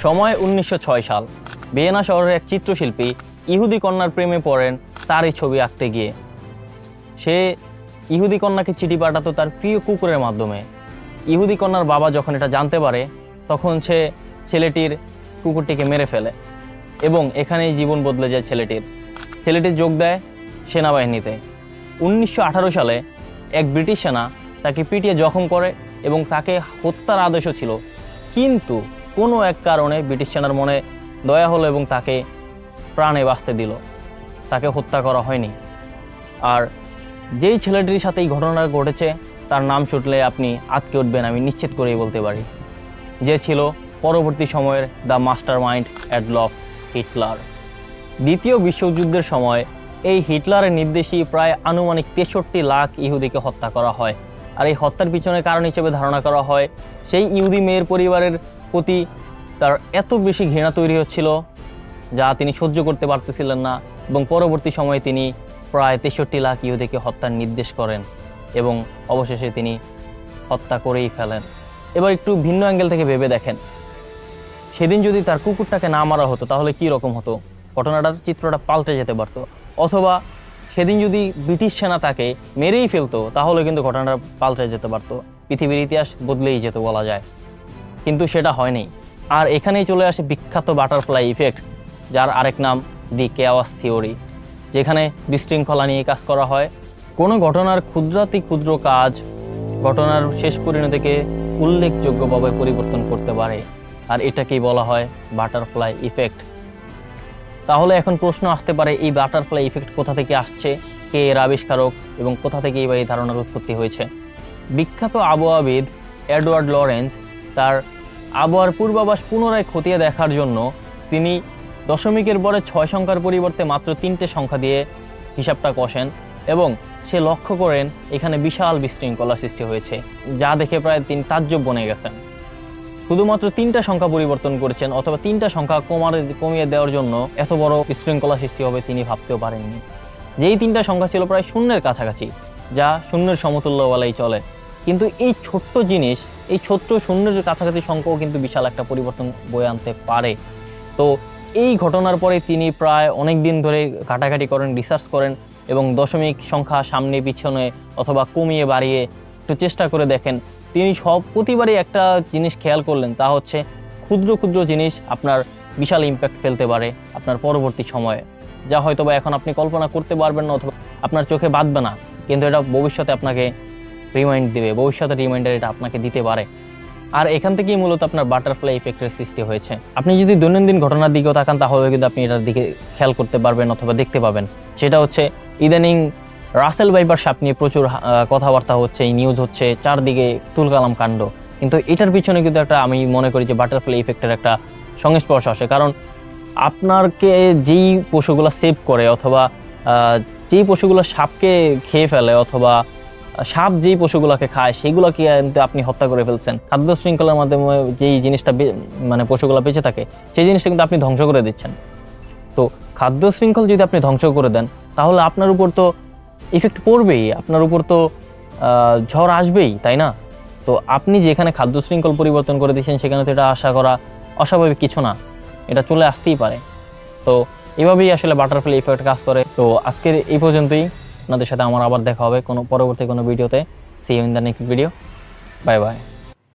সময় 1906 সাল। ভিয়েনা শহরের এক চিত্রশিল্পী ইহুদি কন্যার প্রেমে পড়েন তারই ছবি আঁকতে গিয়ে। সে ইহুদি কন্যাকে চিঠি পাঠাতো তার প্রিয় কুকুরের মাধ্যমে। ইহুদি কন্যার বাবা যখন এটা জানতে পারে তখন সে ছেলেটির কুকুরটিকে মেরে ফেলে এবং এখানেই জীবন বদলে যায় ছেলেটি যোগ দেয় সেনাবাহিনীতে। 1918 সালে এক ব্রিটিশ সেনা তাকে পিটিয়ে জখম করে এবং তাকে হত্যার আদেশও ছিল, কিন্তু কোনো এক কারণে ব্রিটিশ সেনার মনে দয়া হলো এবং তাকে প্রাণে বাঁচতে দিল, তাকে হত্যা করা হয়নি। আর যেই ছেলেটির সাথে এই ঘটনা ঘটেছে তার নাম ছুটলে আপনি আটকে উঠবেন, আমি নিশ্চিত করেই বলতে পারি, যে ছিল পরবর্তী সময়ের the master mind Adolf Hitler. দ্বিতীয় বিশ্বযুদ্ধের সময় এই হিটলারের নির্দেশেই প্রায় আনুমানিক 63 লাখ ইহুদিকে হত্যা করা হয়। আর এই হত্যার পিছনে কারণ হিসেবে ধারণা করা হয় সেই ইহুদি মেয়ের পরিবারের প্রতি তার এত বেশি ঘৃণা তৈরি হচ্ছিল যা তিনি সহ্য করতে পারতেছিলেন না, এবং পরবর্তী সময়ে তিনি প্রায় 63 লাখ ইহুদিকে হত্যার নির্দেশ করেন এবং অবশেষে তিনি হত্যা করেই ফেলেন। এবার একটু ভিন্ন অ্যাঙ্গেল থেকে ভেবে দেখেন, সেদিন যদি তার কুকুরটাকে না মারা হতো তাহলে কি রকম হতো? ঘটনাটার চিত্রটা পাল্টে যেতে পারতো। অথবা সেদিন যদি ব্রিটিশ সেনা তাকে মেরেই ফেলতো তাহলে কিন্তু ঘটনাটা পাল্টে যেতে পারতো, পৃথিবীর ইতিহাস বদলেই যেত বলা যায়, কিন্তু সেটা হয়নি। আর এখানেই চলে আসে বিখ্যাত বাটারফ্লাই ইফেক্ট, যার আরেক নাম দি কেওয়াস থিওরি, যেখানে বিশৃঙ্খলা নিয়ে কাজ করা হয়। কোনো ঘটনার ক্ষুদ্রাতি ক্ষুদ্র কাজ ঘটনার শেষ পরিণতিকে উল্লেখযোগ্যভাবে পরিবর্তন করতে পারে, আর এটাকেই বলা হয় বাটারফ্লাই ইফেক্ট। তাহলে এখন প্রশ্ন আসতে পারে, এই বাটারফ্লাই ইফেক্ট কোথা থেকে আসছে, কে এর আবিষ্কারক এবং কোথা থেকে এই ধারণার উৎপত্তি হয়েছে? বিখ্যাত আবহাওয়াবিদ এডওয়ার্ড লরেন্স তার আবহাওয়ার পূর্বাভাস পুনরায় খতিয়ে দেখার জন্য তিনি দশমিকের পরে 6 সংখ্যার পরিবর্তে মাত্র 3টে সংখ্যা দিয়ে হিসাবটা কষেন এবং সে লক্ষ্য করেন এখানে বিশাল বিশৃঙ্খলা সৃষ্টি হয়েছে, যা দেখে প্রায় তিনি তাজ্জব বনে গেছেন। শুধুমাত্র 3টা সংখ্যা পরিবর্তন করেছেন, অথবা 3টা সংখ্যা কমিয়ে দেওয়ার জন্য এত বড় বিশৃঙ্খলা সৃষ্টি হবে তিনি ভাবতেও পারেননি। যেই 3টা সংখ্যা ছিল প্রায় শূন্যের কাছাকাছি, যা শূন্যের সমতুল্য বলাই চলে, কিন্তু এই ছোট্ট জিনিস, এই ছোট্ট শূন্যের কাছাকাছি সংখ্যাও কিন্তু বিশাল একটা পরিবর্তন বয়ে আনতে পারে। তো এই ঘটনার পরে তিনি প্রায় অনেক দিন ধরে ঘাটাঘাটি করেন, রিসার্চ করেন এবং দশমিক সংখ্যা সামনে পিছনে অথবা কমিয়ে বাড়িয়ে একটু চেষ্টা করে দেখেন। তিনি প্রতিবারই একটা জিনিস খেয়াল করলেন, তা হচ্ছে ক্ষুদ্র ক্ষুদ্র জিনিস আপনার বিশাল ইম্প্যাক্ট ফেলতে পারে আপনার পরবর্তী সময়ে, যা হয়তোবা এখন আপনি কল্পনা করতে পারবেন না অথবা আপনার চোখে বাঁধবে না, কিন্তু এটা ভবিষ্যতে আপনাকে রিমাইন্ড দিবে, ভবিষ্যতে রিমাইন্ডার এটা আপনাকে দিতে পারে। আর এখান থেকেই মূলত আপনার বাটারফ্লাই ইফেক্টের সৃষ্টি হয়েছে। আপনি যদি দৈনন্দিন ঘটনার দিকেও তাকান তাহলে কিন্তু আপনি এটার দিকে খেয়াল করতে পারবেন অথবা দেখতে পাবেন। সেটা হচ্ছে ইদানিং রাসেল ভাইপার সাপ নিয়ে প্রচুর কথাবার্তা হচ্ছে, নিউজ হচ্ছে, চারদিকে তুলকালাম কাণ্ড, কিন্তু এটার পিছনে কিন্তু একটা, আমি মনে করি যে বাটারফ্লাই ইফেক্টের একটা সংস্পর্শ আসে। কারণ আপনাকে যেই পশুগুলো সেভ করে অথবা যেই পশুগুলো সাপকে খেয়ে ফেলে অথবা সাপ যেই পশুগুলোকে খায় সেগুলোকে আপনি হত্যা করে ফেলছেন। খাদ্য শৃঙ্খলার মাধ্যমে যেই জিনিসটা মানে পশুগুলো বেঁচে থাকে সেই জিনিসটা কিন্তু আপনি ধ্বংস করে দিচ্ছেন। তো খাদ্য শৃঙ্খল যদি আপনি ধ্বংস করে দেন তাহলে আপনার উপর তো ইফেক্ট পড়বেই, আপনার উপর তো ঝড় আসবেই, তাই না? তো আপনি যেখানে খাদ্য শৃঙ্খল পরিবর্তন করে দিচ্ছেন সেখানে তো এটা আশা করা অস্বাভাবিক কিছু না, এটা চলে আসতেই পারে। তো এভাবেই আসলে বাটারফ্লাই ইফেক্ট কাজ করে। তো আজকের এই পর্যন্তই, আপনাদের সাথে আমার আবার দেখা হবে কোনো পরবর্তী কোনো ভিডিওতে। See you in the next video, bye by.